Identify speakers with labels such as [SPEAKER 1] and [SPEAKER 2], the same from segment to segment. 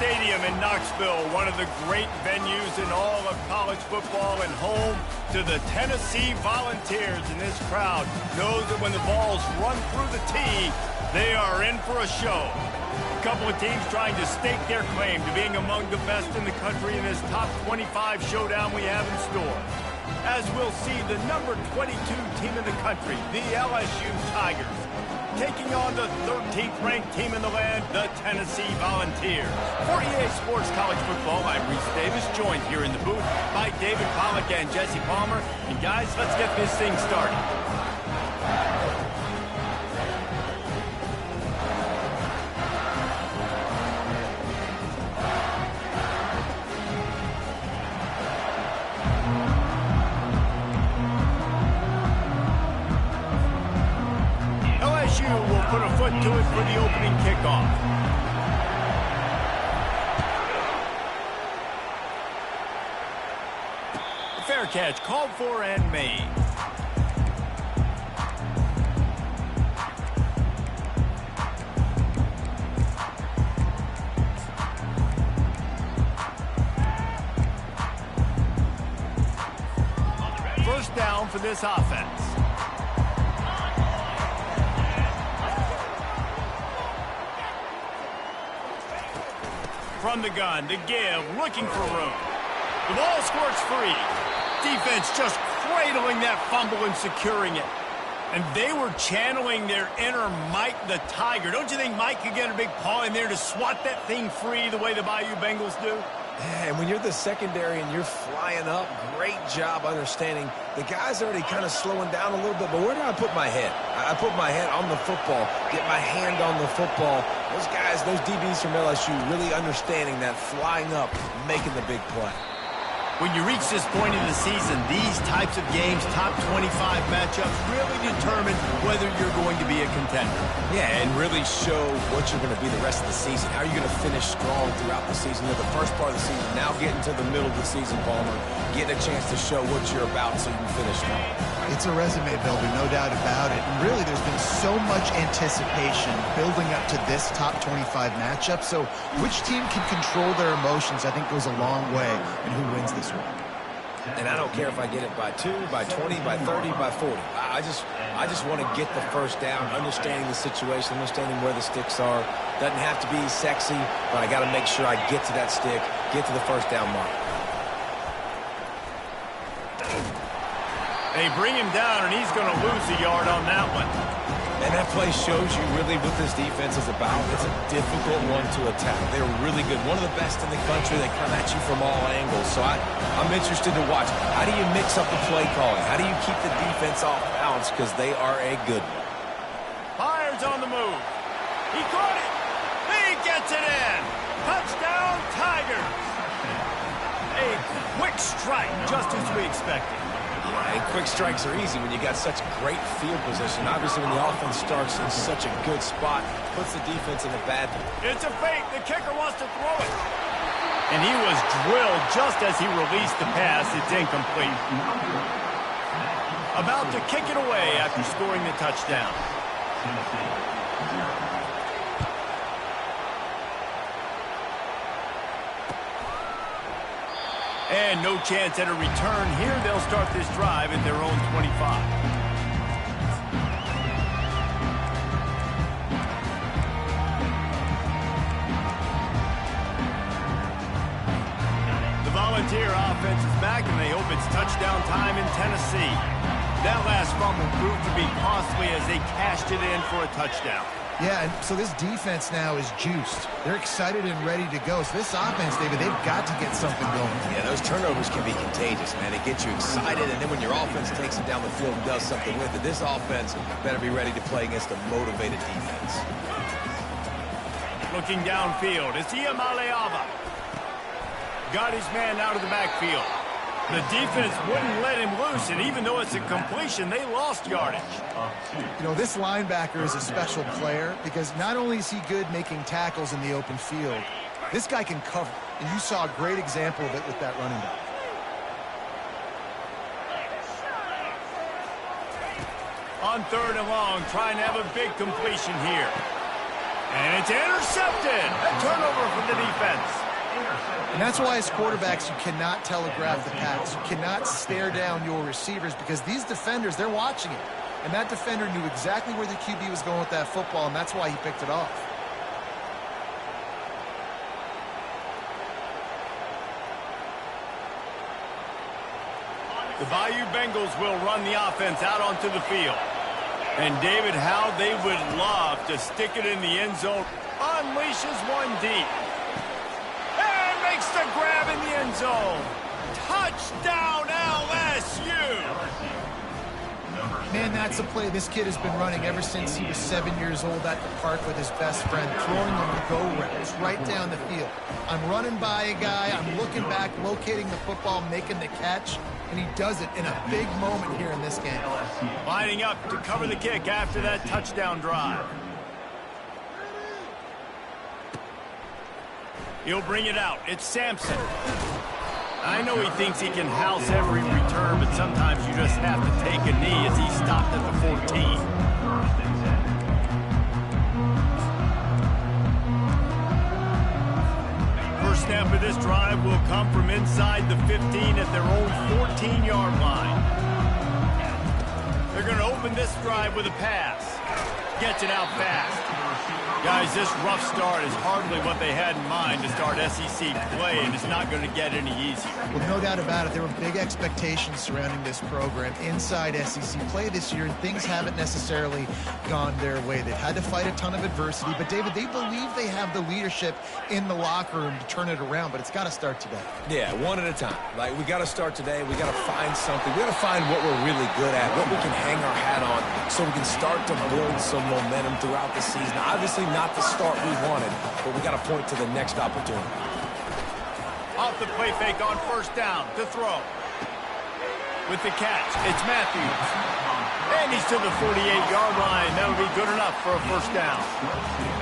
[SPEAKER 1] Stadium in Knoxville, one of the great venues in all of college football and home to the Tennessee Volunteers. And this crowd knows that when the balls run through the tee, they are in for a show. A couple of teams trying to stake their claim to being among the best in the country in this top 25 showdown we have in store. As we'll see, the number 22 team in the country, the LSU Tigers, taking on the 13th ranked team in the land, the Tennessee Volunteers. For EA Sports College Football, I'm Reese Davis, joined here in the booth by David Pollack and Jesse Palmer. And guys, let's get this thing started. Will put a foot to it for the opening kickoff. Fair catch called for and made. First down for this offense. From the gun, to give, looking for room. The ball squirts free. Defense just cradling that fumble and securing it. And they were channeling their inner Mike the Tiger. Don't you think Mike could get a big paw in there to swat that thing free the way the Bayou Bengals do?
[SPEAKER 2] Yeah, and when you're the secondary and you're flying up, great job understanding. The guy's already kind of slowing down a little bit, but where do I put my head? I put my head on the football, get my hand on the football. Those guys, those DBs from LSU really understanding that flying up, making the big play.
[SPEAKER 1] When you reach this point in the season, these types of games, top 25 matchups, really determine whether you're going to be a contender.
[SPEAKER 2] Yeah, and really show what you're going to be the rest of the season. How are you going to finish strong throughout the season? You're the first part of the season, now getting to the middle of the season, Palmer, getting a chance to show what you're about so you can finish strong.
[SPEAKER 3] It's a resume builder, no doubt about it. And really, there's been so much anticipation building up to this top 25 matchup. So which team can control their emotions, I think, goes a long way in who wins this one.
[SPEAKER 2] And I don't care if I get it by 2, by 20, by 30, by 40. I just want to get the first down, understanding the situation, understanding where the sticks are. Doesn't have to be sexy, but I got to make sure I get to that stick, get to the first down mark.
[SPEAKER 1] They bring him down, and he's going to lose a yard on that one.
[SPEAKER 2] And that play shows you really what this defense is about. It's a difficult one to attack. They're really good. One of the best in the country. They come at you from all angles. So I'm interested to watch. How do you mix up the play calling? How do you keep the defense off balance? Because they are a good one.
[SPEAKER 1] Byers on the move. He caught it. He gets it in. Touchdown, Tigers. A quick strike, just as we expected.
[SPEAKER 2] Yeah, and quick strikes are easy when you got such great field position. Obviously, when the offense starts in such a good spot, puts the defense in a bad position.
[SPEAKER 1] It's a fake. The kicker wants to throw it. And he was drilled just as he released the pass. It's incomplete. About to kick it away after scoring the touchdown. And no chance at a return here. They'll start this drive at their own 25. The Volunteer offense is back, and they hope it's touchdown time in Tennessee. That last fumble proved to be costly as they cashed it in for a touchdown.
[SPEAKER 3] Yeah, and so this defense now is juiced. They're excited and ready to go. So this offense, David, they've got to get something going.
[SPEAKER 2] Yeah, those turnovers can be contagious, man. They get you excited, and then when your offense takes it down the field and does something with it, this offense better be ready to play against a motivated defense.
[SPEAKER 1] Looking downfield, it's Iamaleava. Got his man out of the backfield. The defense wouldn't let him loose, and even though it's a completion, they lost yardage.
[SPEAKER 3] You know, this linebacker is a special player because not only is he good making tackles in the open field, this guy can cover. And you saw a great example of it with that running back.
[SPEAKER 1] On 3rd and long, trying to have a big completion here. And it's intercepted. A turnover from the defense.
[SPEAKER 3] And that's why as quarterbacks, you cannot telegraph the pass. You cannot stare down your receivers because these defenders, they're watching it. And that defender knew exactly where the QB was going with that football, and that's why he picked it off.
[SPEAKER 1] The Bayou Bengals will run the offense out onto the field. And David, how they would love to stick it in the end zone. Unleashes one deep. And makes the grab in the end zone. Touchdown LSU!
[SPEAKER 3] Man, that's a play this kid has been running ever since he was 7 years old at the park with his best friend, throwing them the go routes right down the field. I'm running by a guy, I'm looking back, locating the football, making the catch, and he does it in a big moment here in this game.
[SPEAKER 1] Lining up to cover the kick after that touchdown drive. He'll bring it out. It's Sampson. I know he thinks he can house every return, but sometimes you just have to take a knee as he stopped at the 14. First snap of this drive will come from inside the 15 at their own 14-yard line. They're going to open this drive with a pass. Gets it out fast. Guys, this rough start is hardly what they had in mind to start SEC play, and it's not going to get any easier.
[SPEAKER 3] Well, no doubt about it. There were big expectations surrounding this program inside SEC play this year, and things haven't necessarily gone their way. They've had to fight a ton of adversity, but, David, they believe they have the leadership in the locker room to turn it around, but it's got to start today.
[SPEAKER 2] Yeah, one at a time. Like, we got to start today. We got to find something. We got to find what we're really good at, what we can hang our hat on, so we can start to build some momentum throughout the season. Obviously, not the start we wanted, but we got to point to the next opportunity.
[SPEAKER 1] Off the play fake on first down to throw. With the catch, it's Matthews. And he's to the 48-yard line. That'll be good enough for a first down.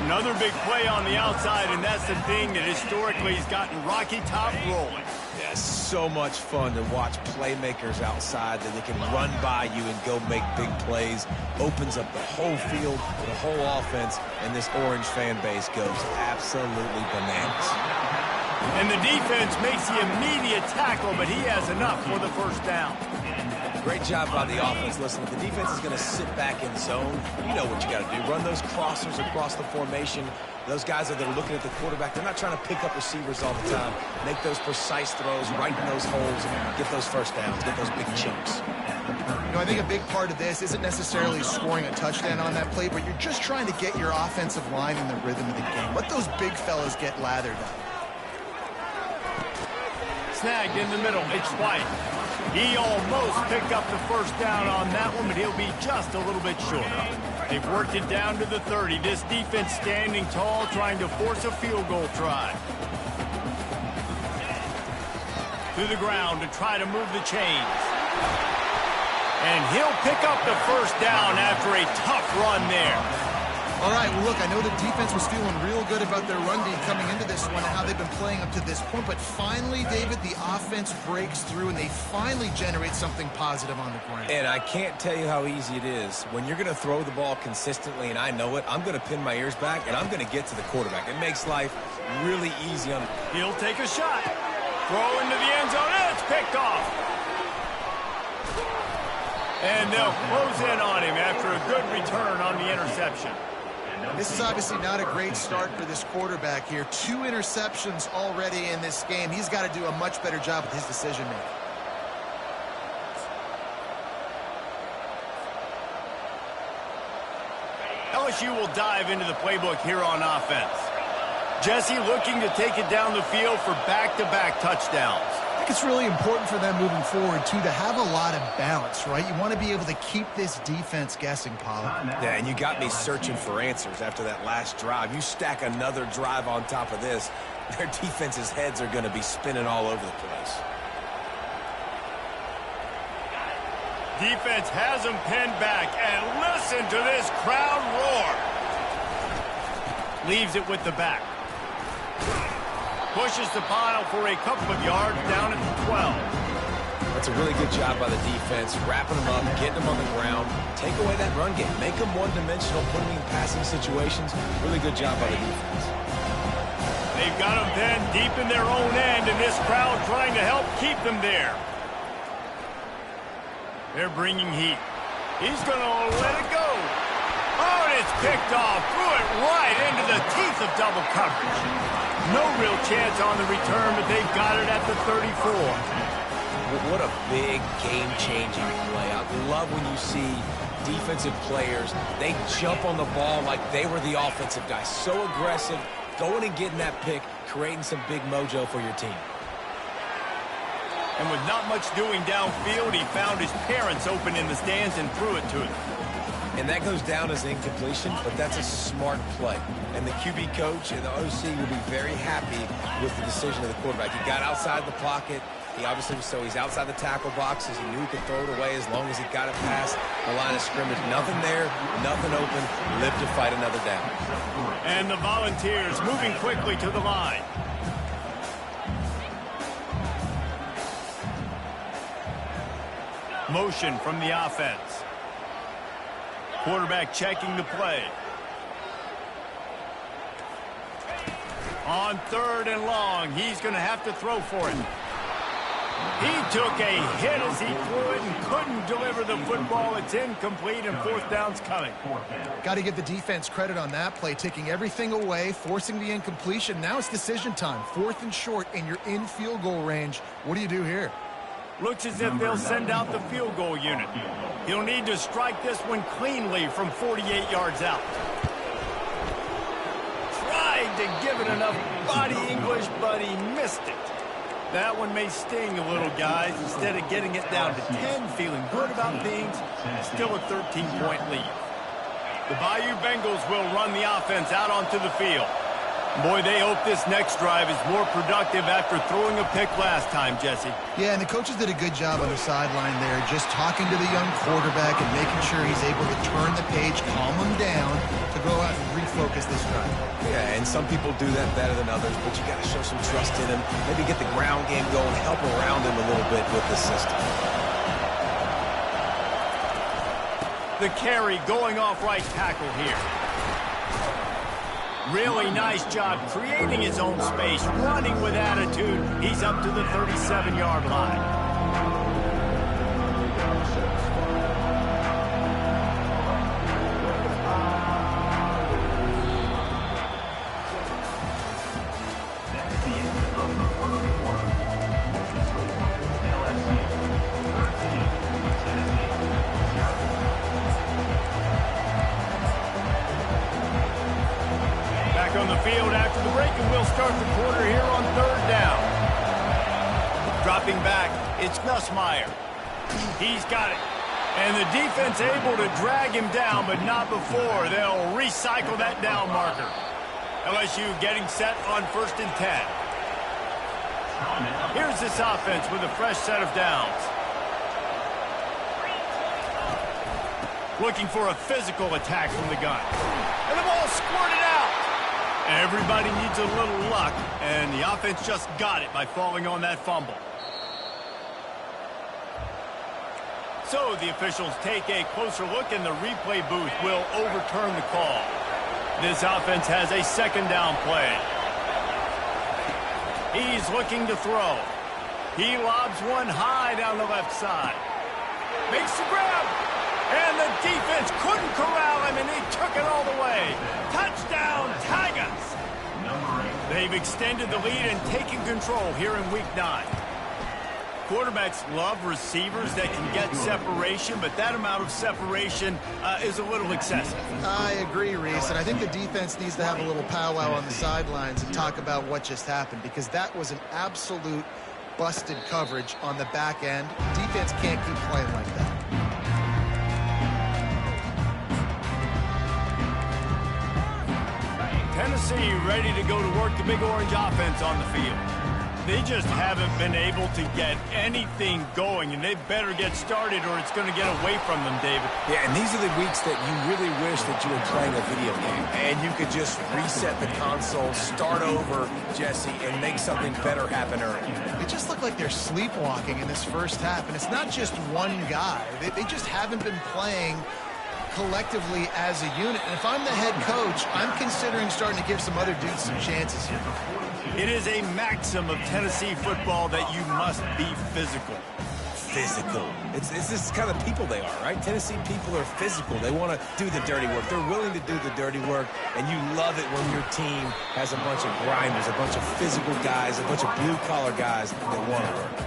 [SPEAKER 1] Another big play on the outside, and that's the thing that historically has gotten Rocky Top rolling.
[SPEAKER 2] Yeah, so much fun to watch playmakers outside that they can run by you and go make big plays. Opens up the whole field, the whole offense, and this Orange fan base goes absolutely bananas.
[SPEAKER 1] And the defense makes the immediate tackle, but he has enough for the first down.
[SPEAKER 2] Great job by the offense. Listen, if the defense is going to sit back in zone, you know what you got to do. Run those crossers across the formation. Those guys that are looking at the quarterback, they're not trying to pick up receivers all the time. Make those precise throws, right in those holes, get those first downs, get those big chunks.
[SPEAKER 3] You know, I think a big part of this isn't necessarily scoring a touchdown on that play, but you're just trying to get your offensive line in the rhythm of the game. Let those big fellas get lathered up.
[SPEAKER 1] Snagged in the middle, it's White. He almost picked up the first down on that one, but he'll be just a little bit short. They've worked it down to the 30. This defense standing tall, trying to force a field goal try. To the ground to try to move the chains. And he'll pick up the first down after a tough run there.
[SPEAKER 3] All right, well, look, I know the defense was feeling real good about their run D coming into this one and how they've been playing up to this point, but finally, David, the offense breaks through and they finally generate something positive on the ground.
[SPEAKER 2] And I can't tell you how easy it is. When you're going to throw the ball consistently, and I know it, I'm going to pin my ears back, and I'm going to get to the quarterback. It makes life really easy.
[SPEAKER 1] He'll take a shot. Throw into the end zone, and it's picked off. And they'll close in on him after a good return on the interception.
[SPEAKER 3] This is obviously not a great start for this quarterback here. 2 interceptions already in this game. He's got to do a much better job with his decision-making.
[SPEAKER 1] LSU will dive into the playbook here on offense. Jesse looking to take it down the field for back-to-back touchdowns.
[SPEAKER 3] I think it's really important for them moving forward, too, to have a lot of balance, right? You want to be able to keep this defense guessing, Pollard.
[SPEAKER 2] Yeah, and you got me searching for answers after that last drive. You stack another drive on top of this, their defense's heads are going to be spinning all over the place.
[SPEAKER 1] Defense has him pinned back, and listen to this crowd roar. Leaves it with the back. Pushes the pile for a couple of yards down at the 12.
[SPEAKER 2] That's a really good job by the defense, wrapping them up, getting them on the ground, take away that run game, make them one-dimensional, put them in passing situations. Really good job by the defense.
[SPEAKER 1] They've got them then deep in their own end, and this crowd trying to help keep them there. They're bringing heat. He's going to let it go. Oh, and it's picked off. Threw it right into the teeth of double coverage. No real chance on the return, but they've got it at the 34.
[SPEAKER 2] What a big game-changing play. I love when you see defensive players, they jump on the ball like they were the offensive guy. So aggressive, going and getting that pick, creating some big mojo for your team.
[SPEAKER 1] And with not much doing downfield, he found his parents open in the stands and threw it to them.
[SPEAKER 2] And that goes down as incompletion, but that's a smart play. And the QB coach and the OC will be very happy with the decision of the quarterback. He got outside the pocket. He obviously was so he's outside the tackle boxes. He knew he could throw it away as long as he got it past the line of scrimmage. Nothing there, nothing open. Live to fight another down.
[SPEAKER 1] And the Volunteers moving quickly to the line. Motion from the offense. Quarterback checking the play. On 3rd and long, he's going to have to throw for it. He took a hit as he threw it and couldn't deliver the football. It's incomplete, and 4th down's coming.
[SPEAKER 3] Got to give the defense credit on that play, taking everything away, forcing the incompletion. Now it's decision time. 4th and short, and you're in field goal range. What do you do here?
[SPEAKER 1] Looks as if they'll send out the field goal unit. He'll need to strike this one cleanly from 48 yards out. Tried to give it enough body English, but he missed it. That one may sting a little, guys. Instead of getting it down to 10, feeling good about things, still a 13-point lead. The Bayou Bengals will run the offense out onto the field. Boy, they hope this next drive is more productive after throwing a pick last time, Jesse.
[SPEAKER 3] Yeah, and the coaches did a good job on the sideline there, just talking to the young quarterback and making sure he's able to turn the page, calm him down, to go out and refocus this drive.
[SPEAKER 2] Yeah, and some people do that better than others, but you got to show some trust in him, maybe get the ground game going, help around him a little bit with the system.
[SPEAKER 1] The carry going off right tackle here. Really nice job creating his own space, running with attitude. He's up to the 37-yard line. On the field after the break, and we'll start the quarter here on 3rd down. Dropping back, it's Nussmeier. He's got it. And the defense able to drag him down, but not before. They'll recycle that down marker. LSU getting set on 1st and 10. Here's this offense with a fresh set of downs. Looking for a physical attack from the gun. And the ball squirted out. Everybody needs a little luck, and the offense just got it by falling on that fumble. So the officials take a closer look, and the replay booth will overturn the call. This offense has a 2nd down play. He's looking to throw. He lobs one high down the left side. Makes the grab. And the defense couldn't corral him, and he took it all the way. Touchdown, Tigers! They've extended the lead and taken control here in Week 9. Quarterbacks love receivers that can get separation, but that amount of separation is a little excessive.
[SPEAKER 3] I agree, Reese, and I think the defense needs to have a little powwow on the sidelines and talk about what just happened, because that was an absolute busted coverage on the back end. Defense can't keep playing like that.
[SPEAKER 1] Tennessee ready to go to work the Big Orange offense on the field. They just haven't been able to get anything going, and they better get started or it's going to get away from them, David.
[SPEAKER 2] Yeah, and these are the weeks that you really wish that you were playing a video game and you could just reset the console, start over, Jesse, and make something better happen early.
[SPEAKER 3] They just look like they're sleepwalking in this first half, and it's not just one guy. They just haven't been playing collectively as a unit. And if I'm the head coach, I'm considering starting to give some other dudes some chances here.
[SPEAKER 1] It is a maxim of Tennessee football that you must be physical.
[SPEAKER 2] Physical. It's this kind of people they are, right? Tennessee people are physical. They want to do the dirty work. They're willing to do the dirty work, and you love it when your team has a bunch of grinders, a bunch of physical guys, a bunch of blue-collar guys that want to work.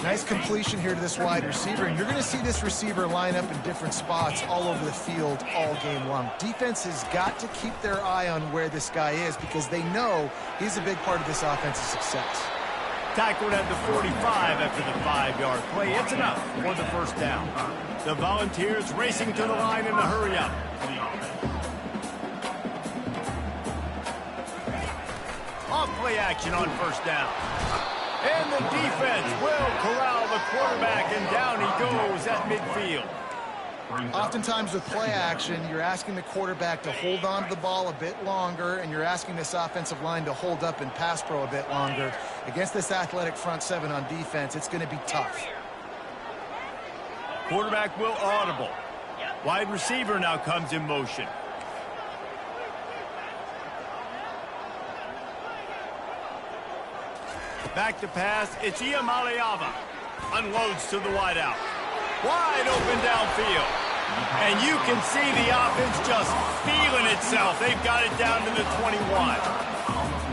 [SPEAKER 3] Nice completion here to this wide receiver, and you're going to see this receiver line up in different spots all over the field all game long. Defense has got to keep their eye on where this guy is because they know he's a big part of this offensive success.
[SPEAKER 1] Tackled at the 45 after the 5-yard play. It's enough for the first down. The Volunteers racing to the line in a hurry-up. Off-play action on first down. And the defense will corral the quarterback, and down he goes at midfield.
[SPEAKER 3] Oftentimes with play action, you're asking the quarterback to hold on to the ball a bit longer, and you're asking this offensive line to hold up in pass pro a bit longer. Against this athletic front seven on defense, it's going to be tough.
[SPEAKER 1] Quarterback will audible. Wide receiver now comes in motion. Back to pass, it's Iamaleava. Unloads to the wideout. Wide open downfield. And you can see the offense just feeling itself. They've got it down to the 21.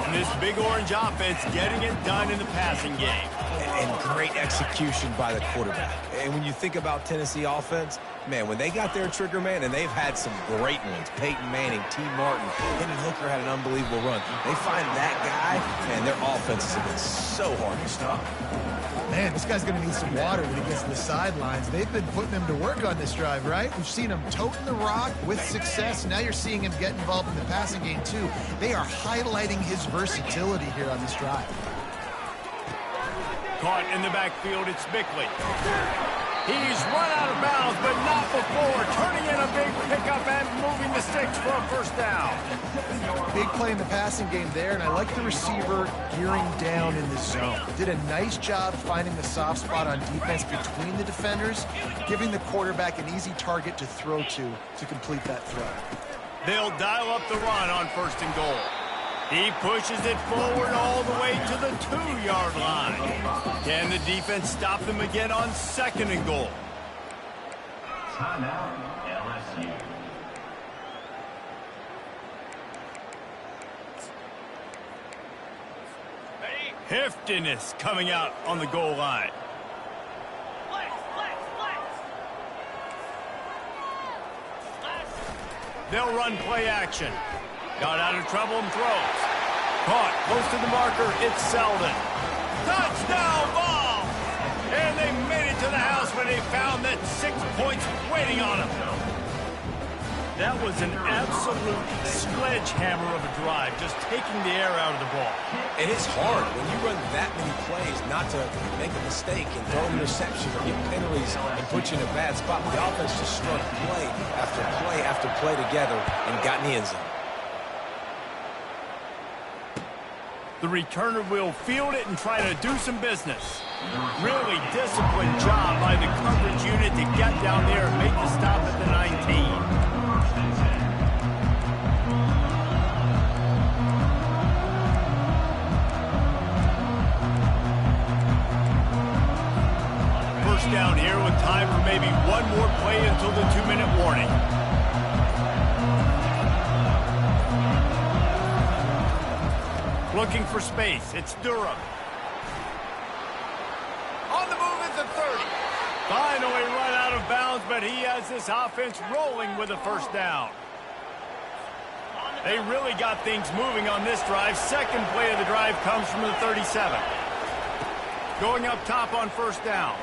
[SPEAKER 1] And this big orange offense getting it done in the passing game.
[SPEAKER 2] And great execution by the quarterback. And when you think about Tennessee offense, man, when they got their trigger man, and they've had some great ones, Peyton Manning, T. Martin, Hendon Hooker had an unbelievable run. They find that guy, man, their offenses have been so hard to stop.
[SPEAKER 3] Man, this guy's going to need some water when he gets to the sidelines. They've been putting him to work on this drive, right? We've seen him toting the rock with success. Now you're seeing him get involved in the passing game, too. They are highlighting his versatility here on this drive.
[SPEAKER 1] Caught in the backfield, it's Bickley. He's run out of bounds, but not before. Turning in a big pickup and moving the sticks for a first down.
[SPEAKER 3] Big play in the passing game there, and I like the receiver gearing down in the zone. Did a nice job finding the soft spot on defense between the defenders, giving the quarterback an easy target to throw to complete that throw.
[SPEAKER 1] They'll dial up the run on first and goal. He pushes it forward all the way to the 2-yard line. Can the defense stop them again on second and goal?
[SPEAKER 4] Timeout, LSU.
[SPEAKER 1] Heftiness coming out on the goal line. They'll run play action. Got out of trouble and throws. Caught close to the marker. It's Selden. Touchdown ball! And they made it to the house when they found that 6 points waiting on them. That was an absolute sledgehammer of a drive, just taking the air out of the ball.
[SPEAKER 2] And it's hard when you run that many plays not to make a mistake and throw interceptions or get penalties and put you in a bad spot. The offense just struck play after play after play together and got in the end zone.
[SPEAKER 1] The returner will field it and try to do some business. Really disciplined job by the coverage unit to get down there and make the stop at the 19. First down here with time for maybe one more play until the 2-minute warning. Looking for space. It's Durham. On the move at the 30. Finally run out of bounds, but he has this offense rolling with a first down. They really got things moving on this drive. Second play of the drive comes from the 37. Going up top on first down.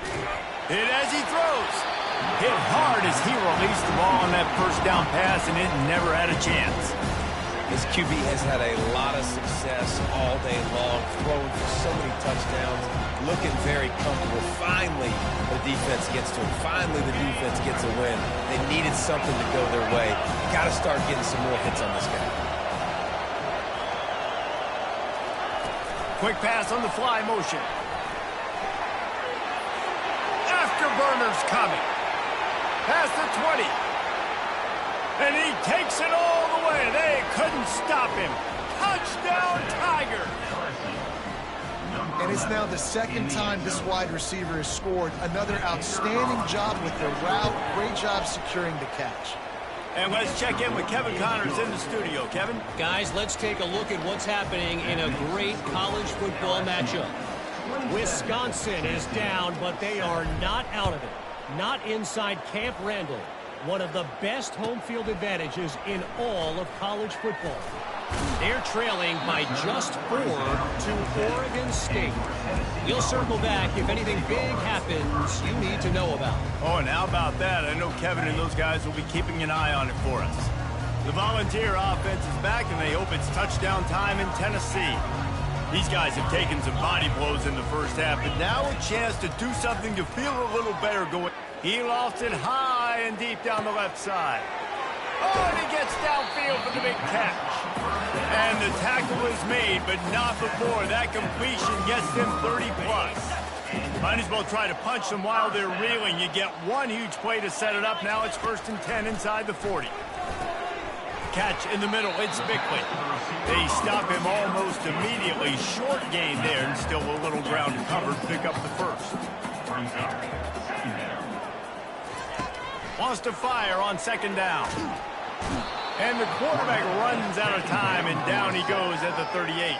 [SPEAKER 1] Hit as he throws. Hit hard as he released the ball on that first down pass, and it never had a chance.
[SPEAKER 2] This QB has had a lot of success all day long, throwing for so touchdowns, looking very comfortable. Finally, the defense gets to him. Finally, the defense gets a win. They needed something to go their way. Got to start getting some more hits on this guy.
[SPEAKER 1] Quick pass on the fly motion. Afterburners coming. Past the 20. And he takes it all the way. They couldn't stop him. Touchdown, Tiger.
[SPEAKER 3] And it's now the second time this wide receiver has scored. Another outstanding job with the route. Great job securing the catch.
[SPEAKER 1] And let's check in with Kevin Connors in the studio. Kevin?
[SPEAKER 4] Guys, let's take a look at what's happening in a great college football matchup. Wisconsin is down, but they are not out of it. Not inside Camp Randall. One of the best home field advantages in all of college football. They're trailing by just 4 to Oregon State. We'll circle back if anything big happens you need to know about.
[SPEAKER 1] Oh, and how about that? I know Kevin and those guys will be keeping an eye on it for us. The Volunteer offense is back, and they hope it's touchdown time in Tennessee. These guys have taken some body blows in the first half, but now a chance to do something to feel a little better going. He lost it high and deep down the left side. Oh, and he gets downfield for the big catch. And the tackle is made, but not before that completion gets them 30-plus. Might as well try to punch them while they're reeling. You get one huge play to set it up. Now it's 1st and 10 inside the 40. Catch in the middle. It's Bickley. They stop him almost immediately. Short gain there, and still a little ground to cover to pick up the first. Wants to fire on 2nd down. And the quarterback runs out of time, and down he goes at the 38.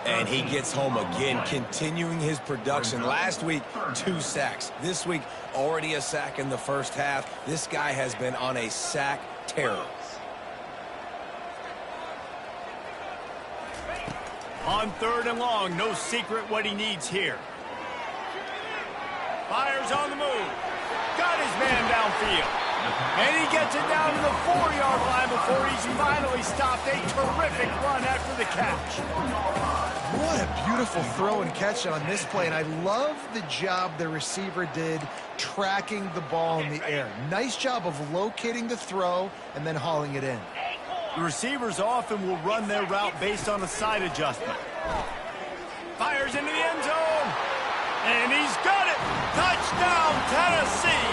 [SPEAKER 2] And he gets home again, continuing his production. Last week, 2 sacks. This week, already a sack in the first half. This guy has been on a sack terror.
[SPEAKER 1] On 3rd and long, no secret what he needs here. Fires on the move. Got his man downfield. And he gets it down to the 4-yard line before he's finally stopped. A terrific run after the catch.
[SPEAKER 3] What a beautiful throw and catch on this play. And I love the job the receiver did tracking the ball in the air. Nice job of locating the throw and then hauling it in.
[SPEAKER 1] The receivers often will run their route based on a side adjustment. Fires into the end zone. And he's got it. Touchdown, Tennessee.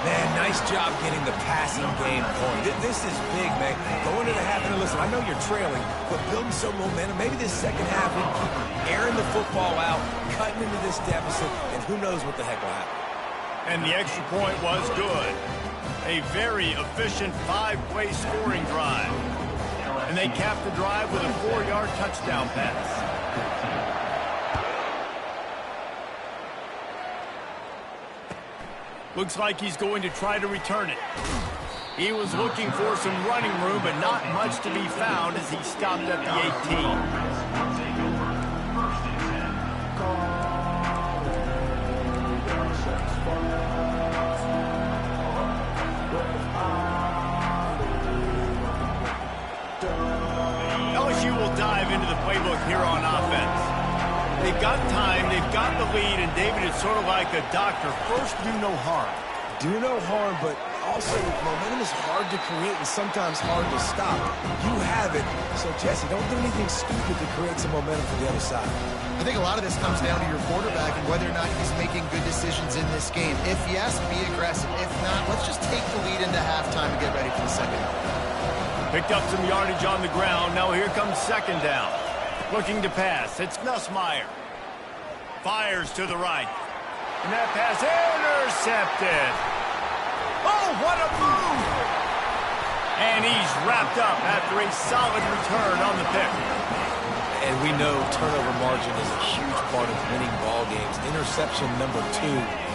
[SPEAKER 2] Man, nice job getting the passing game going. This is big, man. Going into the half, and listen, I know you're trailing, but building some momentum. Maybe this second half, we can keep airing the football out, cutting into this deficit, and who knows what the heck will happen.
[SPEAKER 1] And the extra point was good. A very efficient 5-play scoring drive. And they capped the drive with a 4-yard touchdown pass. Looks like he's going to try to return it. He was looking for some running room, but not much to be found as he stopped at the 18. LSU will dive into the playbook here on offense. They've got time, they've got the lead, and David is sort of like a doctor. First, do no harm.
[SPEAKER 2] Do no harm, but also momentum is hard to create and sometimes hard to stop. You have it, so Jesse, don't do anything stupid to create some momentum for the other side.
[SPEAKER 3] I think a lot of this comes down to your quarterback and whether or not he's making good decisions in this game. If yes, be aggressive. If not, let's just take the lead into halftime and get ready for the second half.
[SPEAKER 1] Picked up some yardage on the ground. Now here comes 2nd down. Looking to pass. It's Nussmeier. Fires to the right. And that pass intercepted. Oh, what a move! And he's wrapped up after a solid return on the pick.
[SPEAKER 2] And we know turnover margin is a huge part of winning ball games. Interception number 2.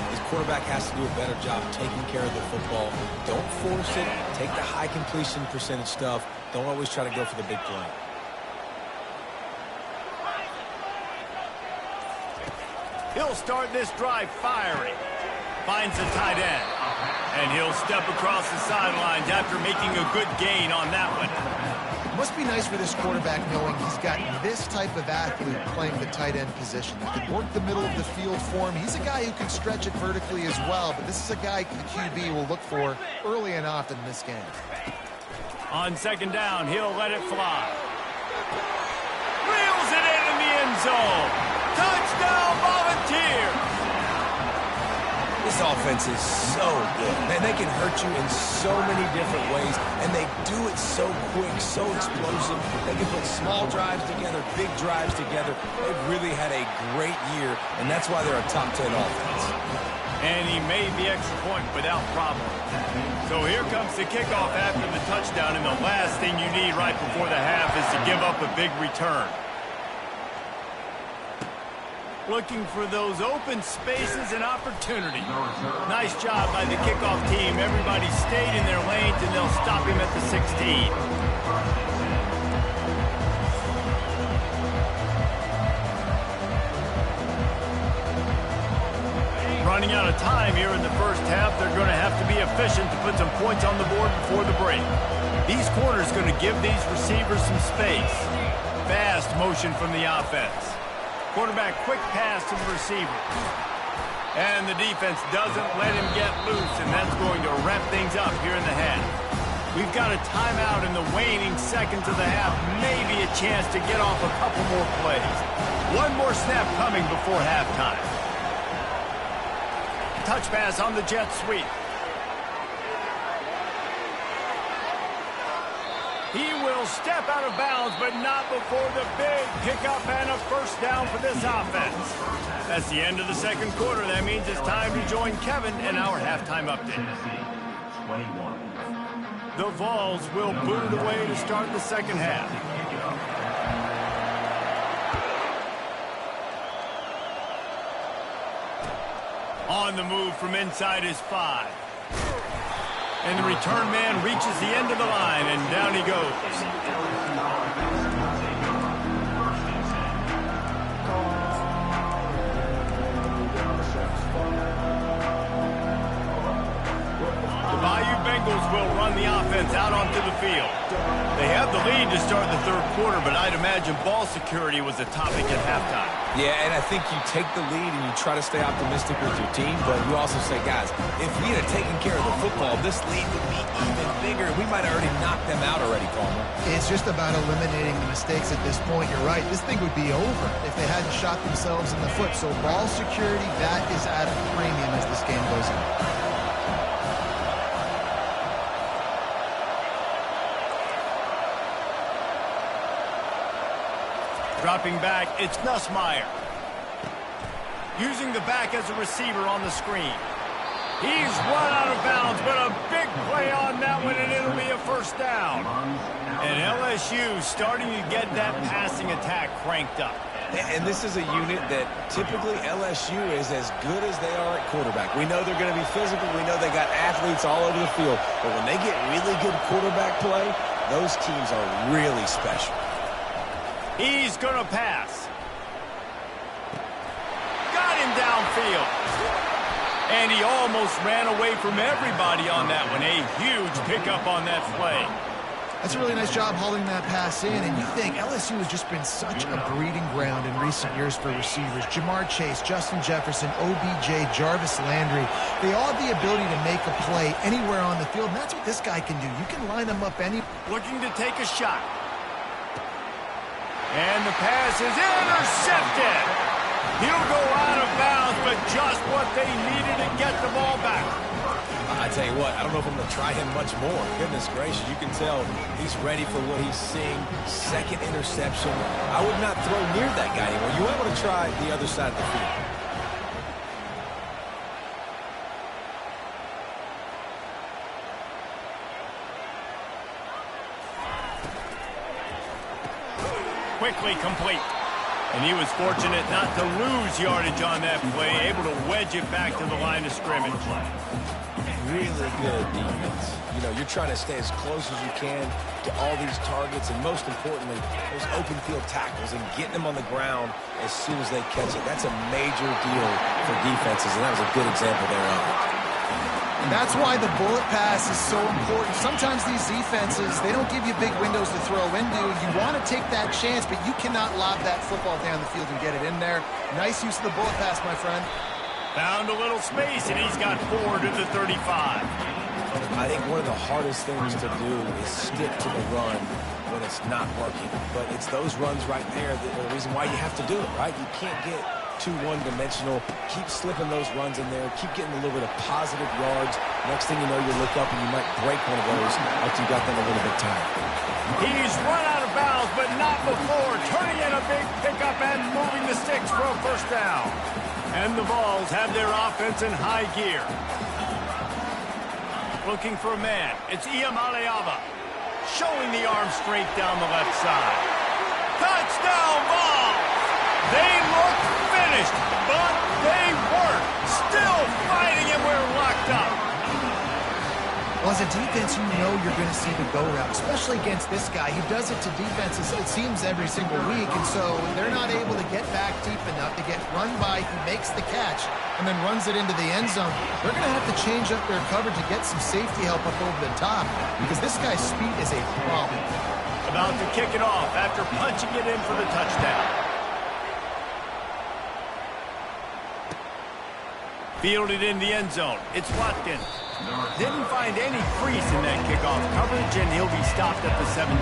[SPEAKER 2] His quarterback has to do a better job taking care of the football. Don't force it. Take the high completion percentage stuff. Don't always try to go for the big play.
[SPEAKER 1] He'll start this drive firing. Finds the tight end. And he'll step across the sidelines after making a good gain on that one.
[SPEAKER 3] Must be nice for this quarterback knowing he's got this type of athlete playing the tight end position. That can work the middle of the field for him. He's a guy who can stretch it vertically as well, but this is a guy the QB will look for early and often in this game.
[SPEAKER 1] On second down, he'll let it fly. Reels it in the end zone. Touchdown, Volunteers!
[SPEAKER 2] This offense is so good. Man, they can hurt you in so many different ways, and they do it so quick, so explosive. They can put small drives together, big drives together. They've really had a great year, and that's why they're a top 10 offense.
[SPEAKER 1] And he made the extra point without problem. So here comes the kickoff after the touchdown, and the last thing you need right before the half is to give up a big return. Looking for those open spaces and opportunity. Nice job by the kickoff team. Everybody stayed in their lanes, and they'll stop him at the 16. Running out of time here in the first half. They're going to have to be efficient to put some points on the board before the break. These corners going to give these receivers some space. Fast motion from the offense. Quarterback quick pass to the receiver. And the defense doesn't let him get loose, and that's going to wrap things up here in the half. We've got a timeout in the waning seconds of the half. Maybe a chance to get off a couple more plays. One more snap coming before halftime. Touch pass on the jet sweep. He will step out of bounds, but not before the big pickup and a first down for this offense. That's the end of the second quarter. That means it's time to join Kevin in our halftime update. The Vols will boot it away to start the second half. On the move from inside his 5. And the return man reaches the end of the line, and down he goes. The Bayou Bengals will run the offense out onto the field. They have the lead to start the third quarter, but I'd imagine ball security was a topic at halftime.
[SPEAKER 2] Yeah, and I think you take the lead and you try to stay optimistic with your team, but you also say, guys, if we had taken care of the football, this lead would be even bigger. We might have already knocked them out already, Palmer.
[SPEAKER 3] It's just about eliminating the mistakes at this point. You're right. This thing would be over if they hadn't shot themselves in the foot. So ball security, that is at a premium as this game goes on.
[SPEAKER 1] Dropping back, it's Nussmeier. Using the back as a receiver on the screen. He's run out of bounds, but a big play on that one, and it'll be a first down. And LSU starting to get that passing attack cranked up.
[SPEAKER 2] And this is a unit that typically LSU is as good as they are at quarterback. We know they're going to be physical. We know they got athletes all over the field. But when they get really good quarterback play, those teams are really special.
[SPEAKER 1] He's going to pass. Got him downfield. And he almost ran away from everybody on that one. A huge pickup on that play.
[SPEAKER 3] That's a really nice job hauling that pass in, and you think LSU has just been such a breeding ground in recent years for receivers. Jamar Chase, Justin Jefferson, OBJ, Jarvis Landry, they all have the ability to make a play anywhere on the field, and that's what this guy can do. You can line them up any...
[SPEAKER 1] Looking to take a shot. And the pass is intercepted. He'll go out of bounds, but just what they needed to get the ball back.
[SPEAKER 2] I tell you what, I don't know if I'm going to try him much more. Goodness gracious, you can tell he's ready for what he's seeing. Second interception. I would not throw near that guy anymore. You might want to try the other side of the field.
[SPEAKER 1] Quickly complete. And he was fortunate not to lose yardage on that play, able to wedge it back to the line of scrimmage.
[SPEAKER 2] Really good defense. You know, you're trying to stay as close as you can to all these targets, and most importantly, those open field tackles and getting them on the ground as soon as they catch it. That's a major deal for defenses, and that was a good example thereof.
[SPEAKER 3] That's why the bullet pass is so important. Sometimes these defenses, they don't give you big windows to throw into. You want to take that chance, but you cannot lob that football down the field and get it in there. Nice use of the bullet pass, my friend.
[SPEAKER 1] Found a little space, and he's got 4 to the 35.
[SPEAKER 2] I think one of the hardest things to do is stick to the run when it's not working. But it's those runs right there that are the reason why you have to do it, right? You can't get too one-dimensional. Keep slipping those runs in there. Keep getting a little bit of positive yards. Next thing you know, you look up and you might break one of those after you got them a little bit tired.
[SPEAKER 1] He's run out of bounds, but not before. Turning in a big pickup and moving the sticks for a first down. And the Vols have their offense in high gear. Looking for a man. It's Iamaleava. Showing the arm straight down the left side. Touchdown, Vols! They look finished, but they weren't. Still fighting, and we're locked up.
[SPEAKER 3] Well, as a defense, you know you're going to see the go route, especially against this guy. He does it to defenses, it seems, every single week, and so they're not able to get back deep enough to get run by. He makes the catch and then runs it into the end zone. They're going to have to change up their coverage to get some safety help up over the top because this guy's speed is a problem.
[SPEAKER 1] About to kick it off after punching it in for the touchdown. Fielded in the end zone. It's Watkins. Didn't find any crease in that kickoff coverage, and he'll be stopped at the 17.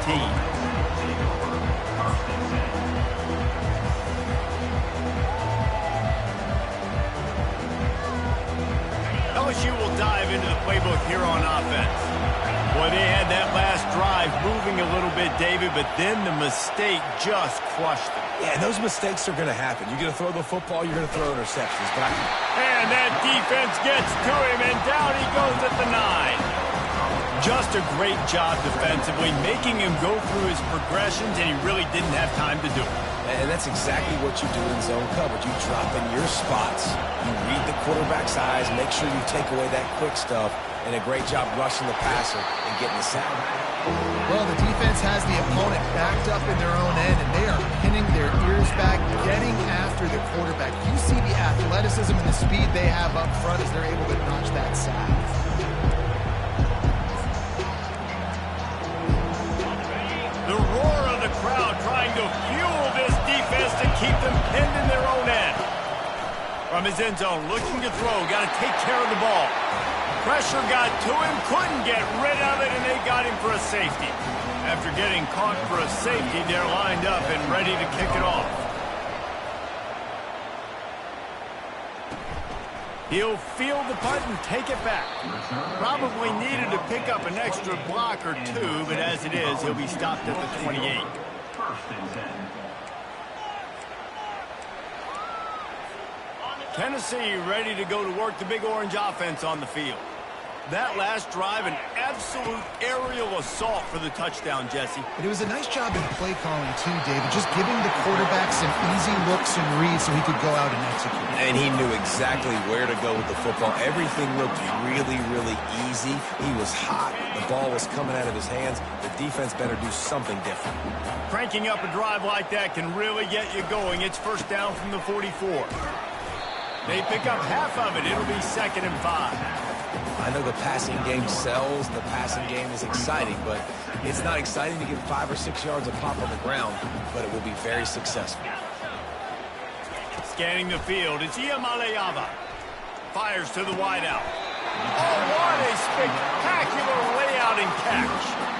[SPEAKER 1] LSU will dive into the playbook here on offense. Boy, they had that last drive moving a little bit, David, but then the mistake just crushed them.
[SPEAKER 2] Yeah, those mistakes are going to happen. You're going to throw the football, you're going to throw interceptions. But
[SPEAKER 1] and that defense gets to him, and down he goes at the 9. Just a great job defensively, making him go through his progressions, and he really didn't have time to do it.
[SPEAKER 2] And that's exactly what you do in zone coverage. You drop in your spots, you read the quarterback's eyes, make sure you take away that quick stuff, and a great job rushing the passer and getting the sack.
[SPEAKER 3] Well, the defense has the opponent backed up in their own end, and they are pinning their ears back, getting after the quarterback. You see the athleticism and the speed they have up front as they're able to notch that sack.
[SPEAKER 1] The roar of the crowd trying to fuel this defense to keep them pinned in their own end. From his end zone, looking to throw, got to take care of the ball. Pressure got to him, couldn't get rid of it, and they got him for a safety. After getting caught for a safety, they're lined up and ready to kick it off. He'll field the punt and take it back. Probably needed to pick up an extra block or two, but as it is, he'll be stopped at the 28. Tennessee ready to go to work the Big Orange offense on the field. That last drive, an absolute aerial assault for the touchdown, Jesse.
[SPEAKER 3] It was a nice job in play calling, too, David. Just giving the quarterback some easy looks and reads so he could go out and execute.
[SPEAKER 2] And he knew exactly where to go with the football. Everything looked really, really easy. He was hot. The ball was coming out of his hands. The defense better do something different.
[SPEAKER 1] Cranking up a drive like that can really get you going. It's first down from the 44. They pick up half of it. It'll be 2nd and 5.
[SPEAKER 2] I know the passing game sells, the passing game is exciting, but it's not exciting to get 5 or 6 yards of pop on the ground, but it will be very successful.
[SPEAKER 1] Scanning the field, it's Iamaleava. Fires to the wideout. Oh, what a spectacular layout and catch.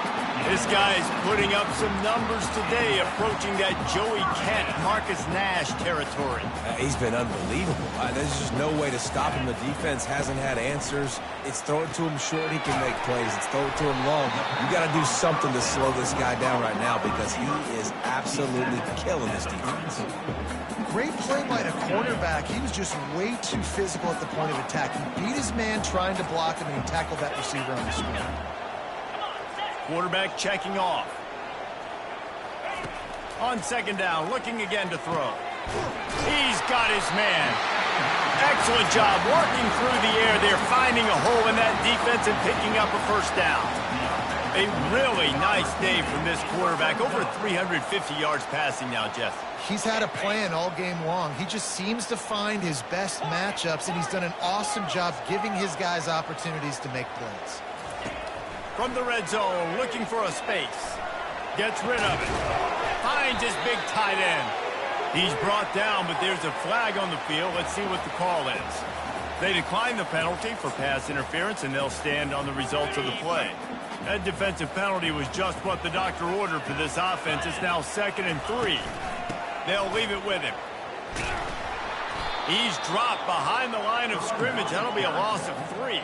[SPEAKER 1] This guy's putting up some numbers today, approaching that Joey Kent, Marcus Nash territory.
[SPEAKER 2] He's been unbelievable. There's just no way to stop him. The defense hasn't had answers. It's throw it to him short, he can make plays. It's throw it to him long. You got to do something to slow this guy down right now because he is absolutely killing this defense.
[SPEAKER 3] Great play by the quarterback. He was just way too physical at the point of attack. He beat his man trying to block him, and he tackled that receiver on the screen.
[SPEAKER 1] Quarterback checking off. On 2nd down, looking again to throw. He's got his man. Excellent job working through the air. They're finding a hole in that defense and picking up a first down. A really nice day from this quarterback. Over 350 yards passing now, Jeff.
[SPEAKER 3] He's had a plan all game long. He just seems to find his best matchups, and he's done an awesome job giving his guys opportunities to make plays.
[SPEAKER 1] From the red zone, looking for a space. Gets rid of it. Finds his big tight end. He's brought down, but there's a flag on the field. Let's see what the call is. They decline the penalty for pass interference, and they'll stand on the results of the play. That defensive penalty was just what the doctor ordered for this offense. It's now 2nd and 3. They'll leave it with him. He's dropped behind the line of scrimmage. That'll be a loss of 3.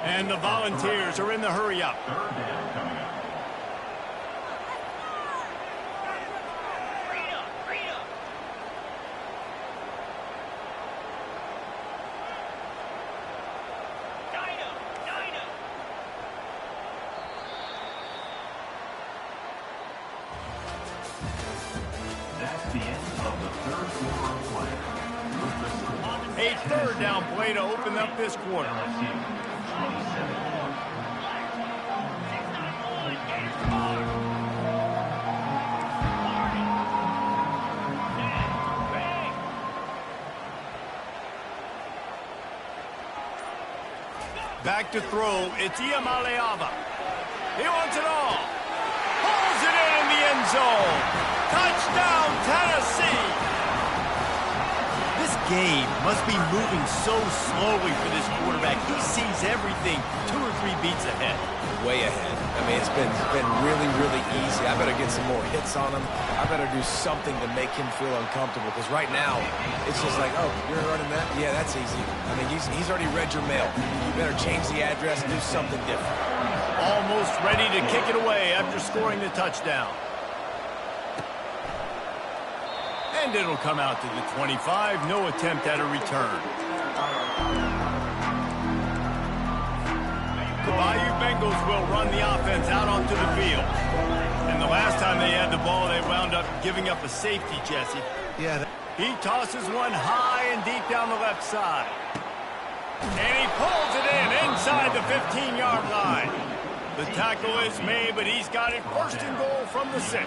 [SPEAKER 1] And the Volunteers are in the hurry-up. A 3rd down play to open up this quarter. Back to throw. It's Iamaleava. He wants it all. Pulls it in the end zone. Touchdown, Tennessee. This game must be moving so slowly for this quarterback. He sees everything 2 or 3 beats ahead.
[SPEAKER 2] Way ahead. I mean, it's been really, really easy. I better get some more hits on him. I better do something to make him feel uncomfortable, because right now, it's just like, oh, you're running that? Yeah, that's easy. I mean, he's already read your mail. You better change the address and do something different.
[SPEAKER 1] Almost ready to kick it away after scoring the touchdown. And it'll come out to the 25. No attempt at a return. The Bayou Bengals will run the offense out onto the field. And the last time they had the ball, they wound up giving up a safety, Jesse.
[SPEAKER 3] Yeah.
[SPEAKER 1] He tosses one high and deep down the left side. And he pulls it in inside the 15-yard line. The tackle is made, but he's got it 1st and goal from the 6.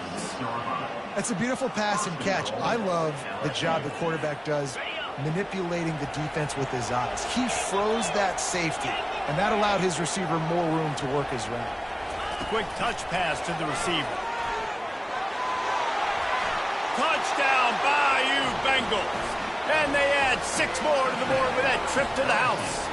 [SPEAKER 3] That's a beautiful pass and catch. I love the job the quarterback does manipulating the defense with his eyes. He froze that safety, and that allowed his receiver more room to work his route.
[SPEAKER 1] Quick touch pass to the receiver. Touchdown, Bayou Bengals. And they add 6 more to the board with that trip to the house.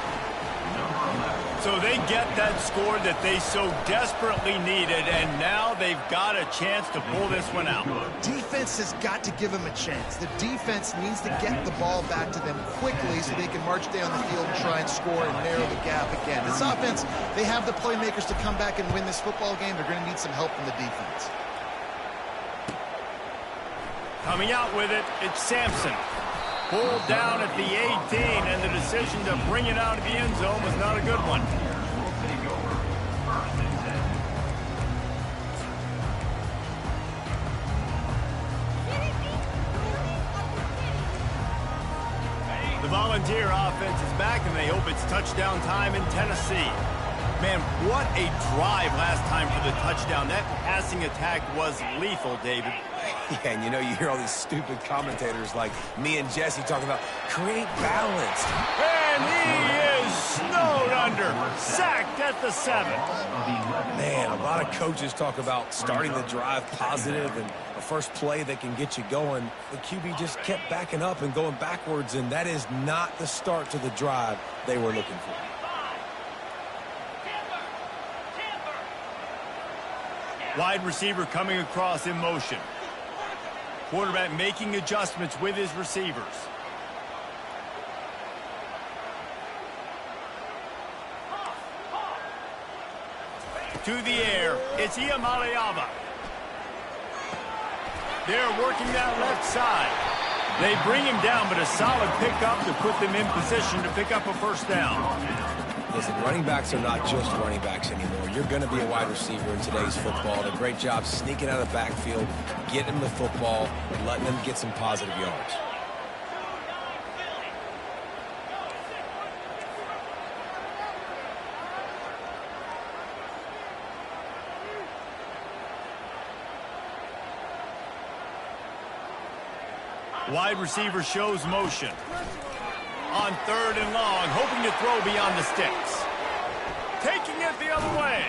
[SPEAKER 1] So they get that score that they so desperately needed, and now they've got a chance to pull this one out.
[SPEAKER 3] Defense has got to give them a chance. The defense needs to get the ball back to them quickly so they can march down the field and try and score and narrow the gap again. This offense, they have the playmakers to come back and win this football game. They're going to need some help from the defense.
[SPEAKER 1] Coming out with it, it's Sampson. Pulled down at the 18, and the decision to bring it out of the end zone was not a good one. The Volunteer offense is back, and they hope it's touchdown time in Tennessee. Man, what a drive last time for the touchdown. That passing attack was lethal, David.
[SPEAKER 2] Yeah, and you hear all these stupid commentators like me and Jesse talking about create balance.
[SPEAKER 1] And he is snowed under, sacked at the 7.
[SPEAKER 2] Man, a lot of coaches talk about starting the drive positive and a first play that can get you going. The QB just kept backing up and going backwards, and that is not the start to the drive they were looking for.
[SPEAKER 1] Wide receiver coming across in motion. Quarterback making adjustments with his receivers. To the air, it's Iamaleava. They're working that left side. They bring him down, but a solid pickup to put them in position to pick up a 1st down.
[SPEAKER 2] Listen, running backs are not just running backs anymore. You're going to be a wide receiver in today's football. And a great job sneaking out of the backfield, getting them the football, and letting them get some positive yards.
[SPEAKER 1] Wide receiver shows motion. On 3rd and long, hoping to throw beyond the sticks. Taking it the other way.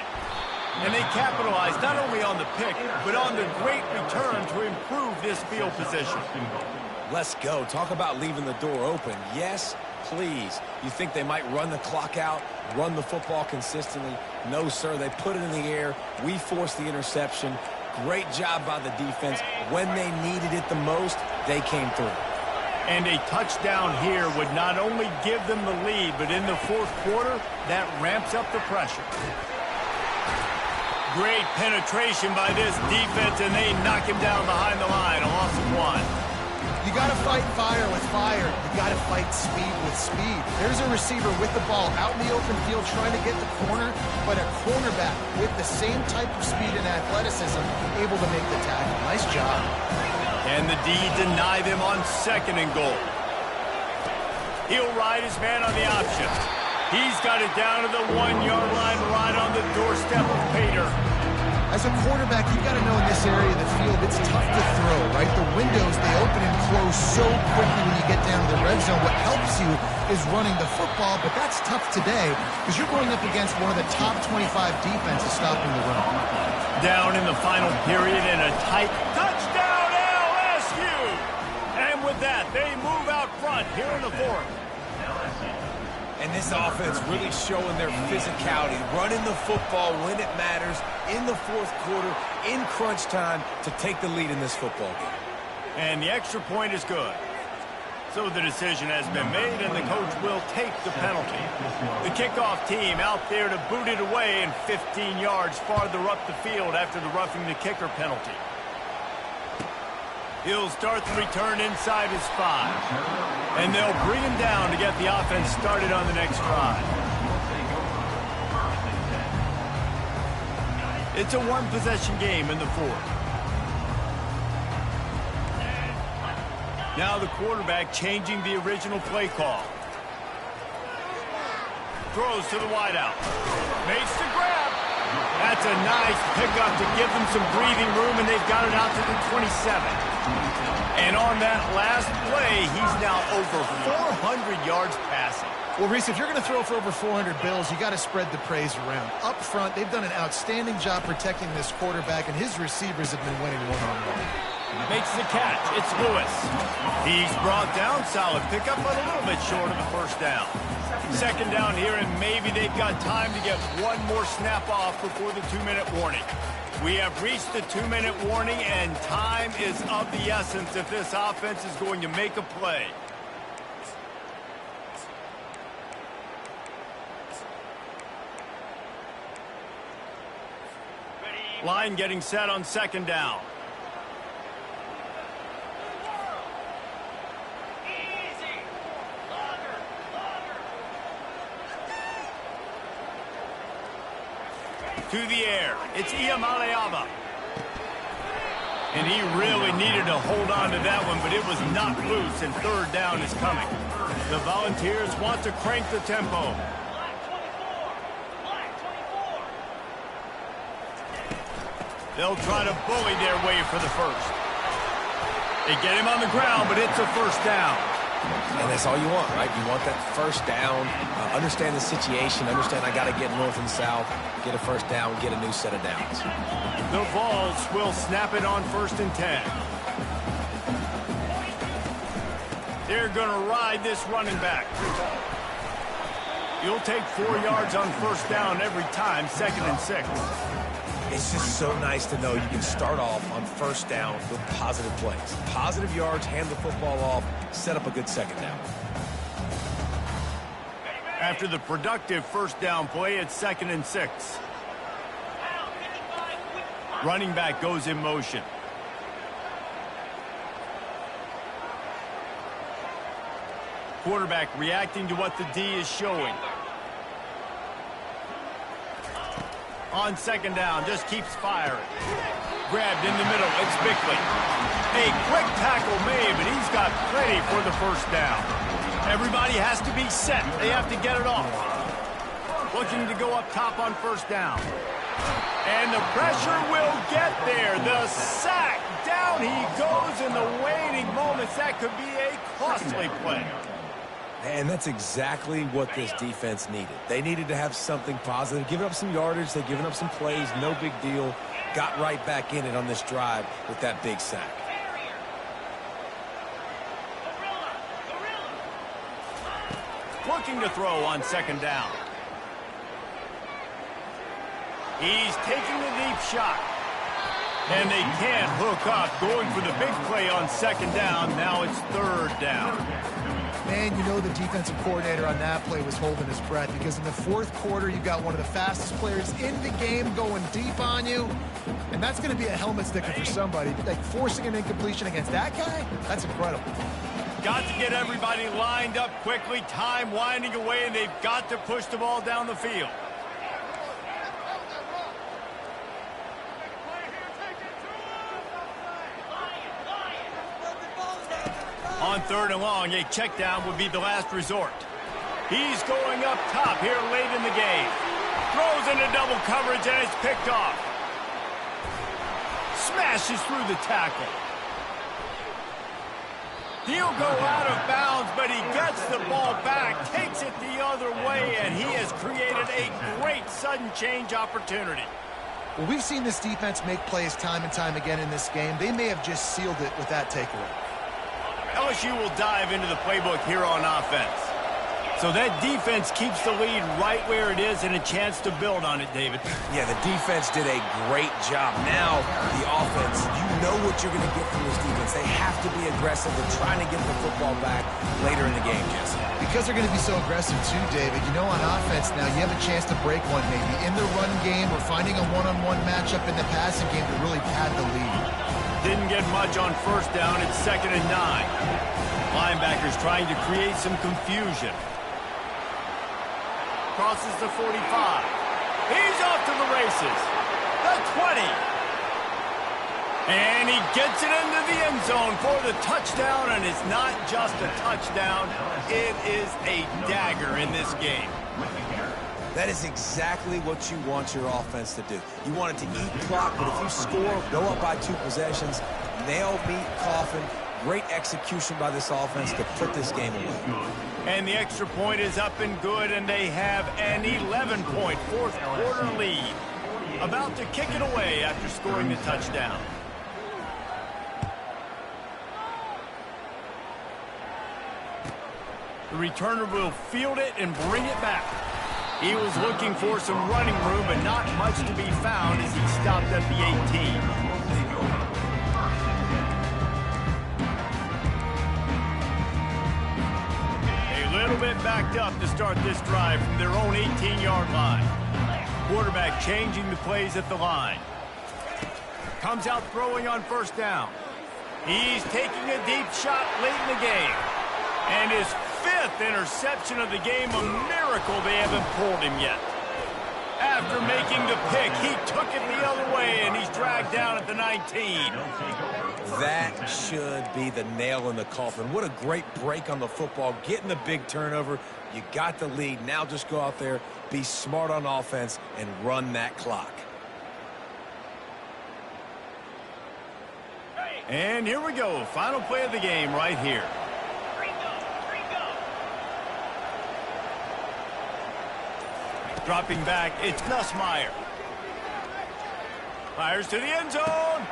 [SPEAKER 1] And they capitalize not only on the pick, but on the great return to improve this field position.
[SPEAKER 2] Let's go. Talk about leaving the door open. Yes, please. You think they might run the clock out, run the football consistently? No, sir. They put it in the air. We forced the interception. Great job by the defense. When they needed it the most, they came through.
[SPEAKER 1] And a touchdown here would not only give them the lead, but in the 4th quarter, that ramps up the pressure. Great penetration by this defense, and they knock him down behind the line. A loss of 1.
[SPEAKER 3] You got to fight fire with fire. You got to fight speed with speed. There's a receiver with the ball out in the open field trying to get the corner, but a cornerback with the same type of speed and athleticism able to make the tackle. Nice job.
[SPEAKER 1] And the D deny them on 2nd and goal. He'll ride his man on the option. He's got it down to the 1-yard line right on the doorstep of Pater.
[SPEAKER 3] As a quarterback, you've got to know in this area of the field, it's tough to throw, right? The windows, they open and close so quickly when you get down to the red zone. What helps you is running the football, but that's tough today because you're going up against one of the top 25 defenses stopping the run.
[SPEAKER 1] Down in the final period and a tight touchdown LSU! And with that, they move out front here in the 4th.
[SPEAKER 2] And this offense really showing their physicality, running the football when it matters, in the 4th quarter, in crunch time, to take the lead in this football game.
[SPEAKER 1] And the extra point is good. So the decision has been made, and the coach will take the penalty. The kickoff team out there to boot it away and 15 yards farther up the field after the roughing the kicker penalty. He'll start the return inside his 5. And they'll bring him down to get the offense started on the next drive. It's a 1-possession game in the 4th. Now the quarterback changing the original play call. Throws to the wideout. Makes the grab. That's a nice pickup to give them some breathing room, and they've got it out to the 27. And on that last play, he's now over 400 yards passing.
[SPEAKER 3] Well, Reese, if you're going to throw for over 400 bills, you got to spread the praise around. Up front, they've done an outstanding job protecting this quarterback, and his receivers have been winning one-on-one.
[SPEAKER 1] Makes the catch. It's Lewis. He's brought down. Solid pickup, but a little bit short of the 1st down. 2nd down here, and maybe they've got time to get one more snap off before the 2-minute warning. We have reached the 2-minute warning, and time is of the essence if this offense is going to make a play. Line getting set on 2nd down. To the air. It's Iamaleava. And he really needed to hold on to that one, but it was not loose, and 3rd down is coming. The Volunteers want to crank the tempo. They'll try to bully their way for the 1st. They get him on the ground, but it's a 1st down.
[SPEAKER 2] And that's all you want, right? You want that 1st down, understand the situation, understand I got to get north and south, get a 1st down, get a new set of downs.
[SPEAKER 1] The Vols will snap it on 1st and 10. They're going to ride this running back. You'll take 4 yards on 1st down every time, 2nd and 6.
[SPEAKER 2] It's just so nice to know you can start off on 1st down with positive plays. Positive yards, hand the football off, set up a good 2nd down.
[SPEAKER 1] After the productive 1st down play, it's 2nd and 6. Running back goes in motion. Quarterback reacting to what the D is showing. On 2nd down, just keeps firing. Grabbed in the middle, it's Bickley. A quick tackle made, but he's got plenty for the 1st down. Everybody has to be set. They have to get it off. Looking to go up top on 1st down. And the pressure will get there. The sack. Down he goes in the waning moments defense, that could be a costly play.
[SPEAKER 2] And that's exactly what this defense needed. They needed to have something positive. Giving up some yardage, they've given up some plays, no big deal. Got right back in it on this drive with that big sack.
[SPEAKER 1] Looking to throw on second down. He's taking the deep shot. And they can't hook up, going for the big play on second down. Now it's third down.
[SPEAKER 3] Man, you know the defensive coordinator on that play was holding his breath, because in the fourth quarter, you got one of the fastest players in the game going deep on you, and that's going to be a helmet sticker for somebody. Like, forcing an incompletion against that guy, that's incredible.
[SPEAKER 1] Got to get everybody lined up quickly, time winding away, and they've got to push the ball down the field. On third and long, a check down would be the last resort. He's going up top here late in the game. Throws into double coverage, and it's picked off. Smashes through the tackle. He'll go out of bounds, but he gets the ball back, takes it the other way, and he has created a great sudden change opportunity.
[SPEAKER 3] Well, we've seen this defense make plays time and time again in this game. They may have just sealed it with that takeaway.
[SPEAKER 1] LSU will dive into the playbook here on offense. So that defense keeps the lead right where it is and a chance to build on it, David.
[SPEAKER 2] Yeah, the defense did a great job. Now, the offense, you know what you're going to get from this defense. They have to be aggressive. They're trying to get the football back later in the game, Jesse.
[SPEAKER 3] Because they're going to be so aggressive too, David. You know, on offense now, you have a chance to break one maybe in the run game or finding a one-on-one matchup in the passing game to really pad the lead.
[SPEAKER 1] Didn't get much on first down. It's 2nd and 9. Linebackers trying to create some confusion. Crosses the 45. He's off to the races. The 20. And he gets it into the end zone for the touchdown, and it's not just a touchdown. It is a dagger in this game.
[SPEAKER 2] That is exactly what you want your offense to do. You want it to eat clock, but if you score, go up by 2 possessions, nail, beat, coffin. Great execution by this offense to put this game away.
[SPEAKER 1] And the extra point is up and good, and they have an 11-point fourth-quarter lead. About to kick it away after scoring the touchdown. The returner will field it and bring it back. He was looking for some running room, but not much to be found as he stopped at the 18. A little bit backed up to start this drive from their own 18-yard line. Quarterback changing the plays at the line. Comes out throwing on first down. He's taking a deep shot late in the game. And his 5th interception of the game, a miracle they haven't pulled him yet. After making the pick, he took it the other way, and he's dragged down at the 19.
[SPEAKER 2] That should be the nail in the coffin. What a great break on the football, getting the big turnover. You got the lead. Now just go out there, be smart on offense, and run that clock.
[SPEAKER 1] And here we go. Final play of the game right here. Dropping back, it's Nussmeier. Fires to the end zone.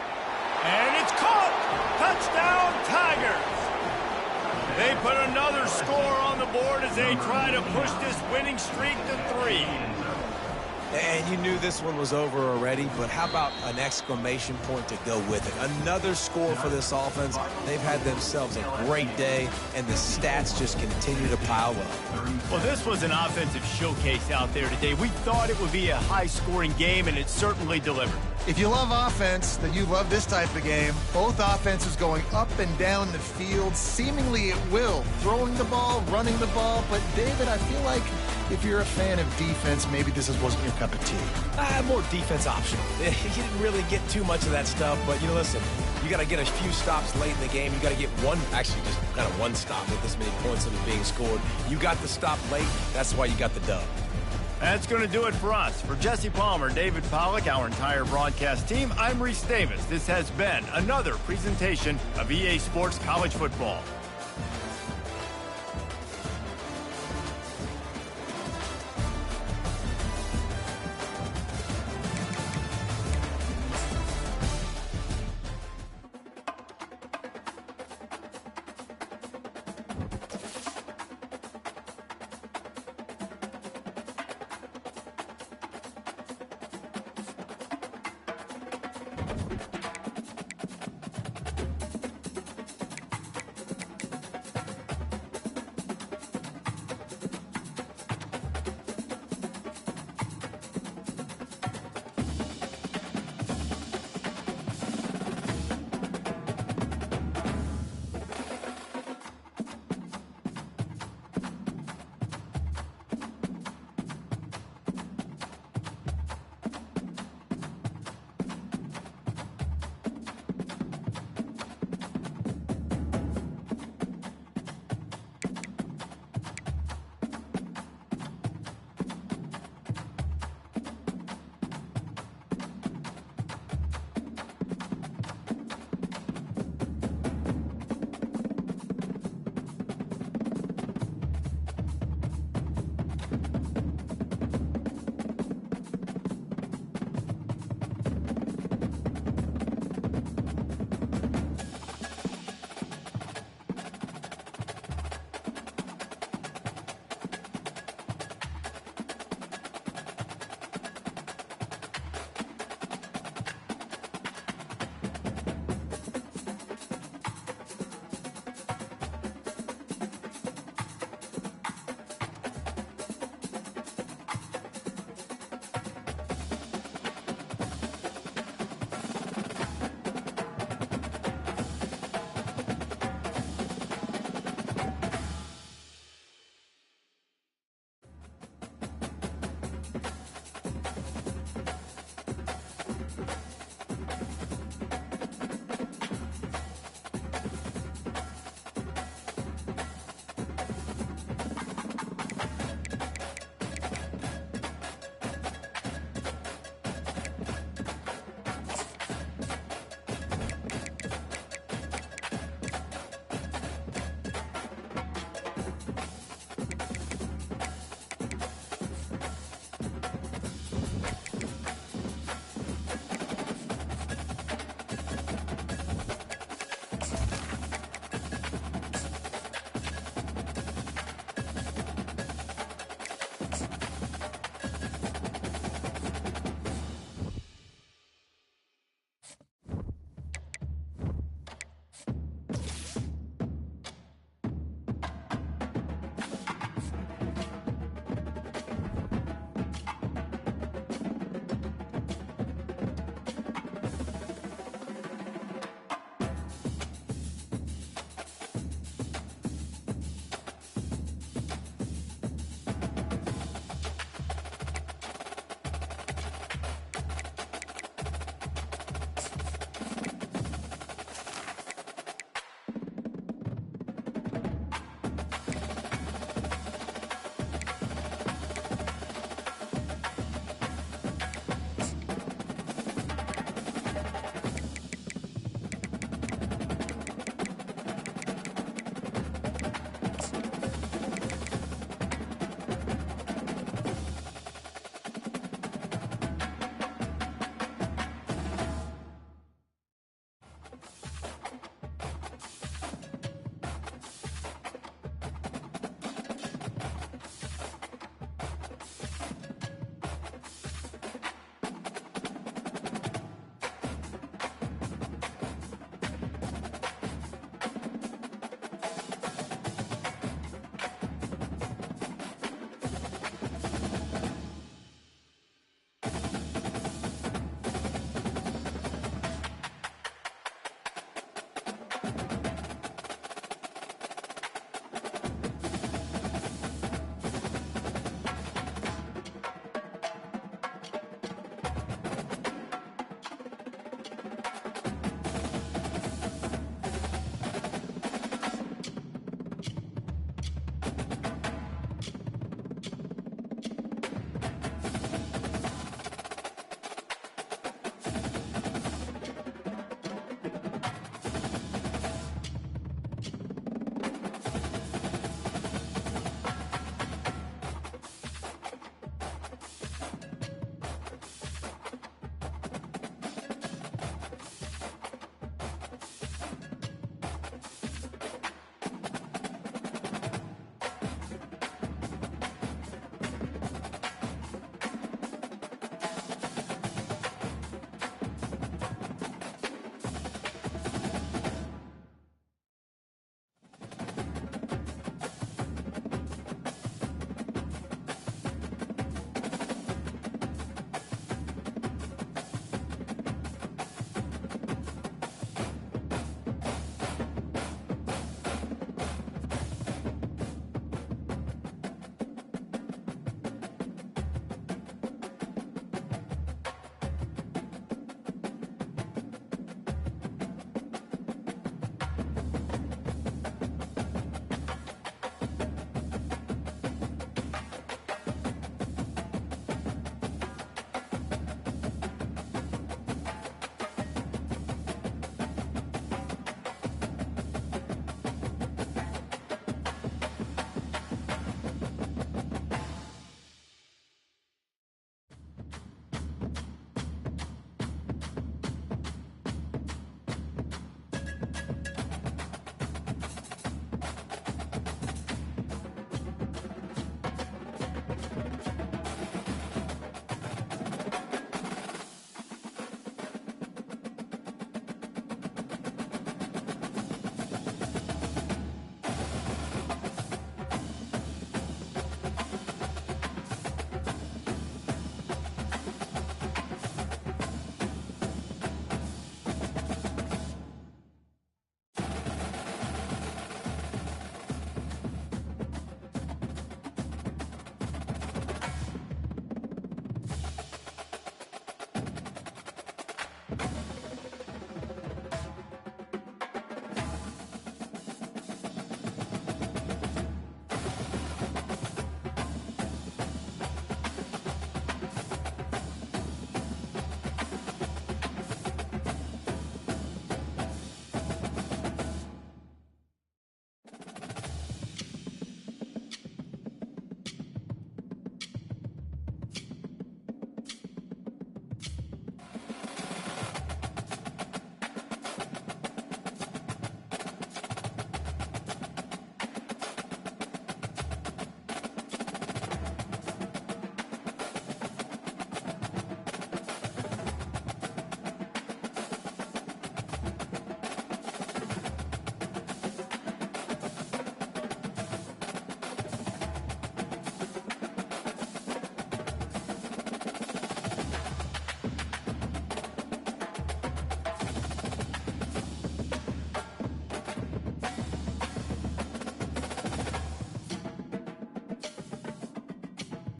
[SPEAKER 1] And it's caught. Touchdown, Tigers. They put another score on the board as they try to push this winning streak to 3.
[SPEAKER 2] And you knew this one was over already, but how about an exclamation point to go with it? Another score for this offense. They've had themselves a great day, and the stats just continue to pile up.
[SPEAKER 1] Well, this was an offensive showcase out there today. We thought it would be a high-scoring game, and it certainly delivered.
[SPEAKER 3] If you love offense, then you love this type of game. Both offenses going up and down the field, seemingly at will. Throwing the ball, running the ball. But, David, I feel like if you're a fan of defense, maybe this wasn't your cup of tea.
[SPEAKER 2] More defense optional. You didn't really get too much of that stuff, but, you know, listen, you got to get a few stops late in the game. You got to get one, actually just kind of one stop with this many points that are being scored. You got the stop late. That's why you got the dub.
[SPEAKER 1] That's going to do it for us. For Jesse Palmer, David Pollack, our entire broadcast team, I'm Reese Davis. This has been another presentation of EA Sports College Football.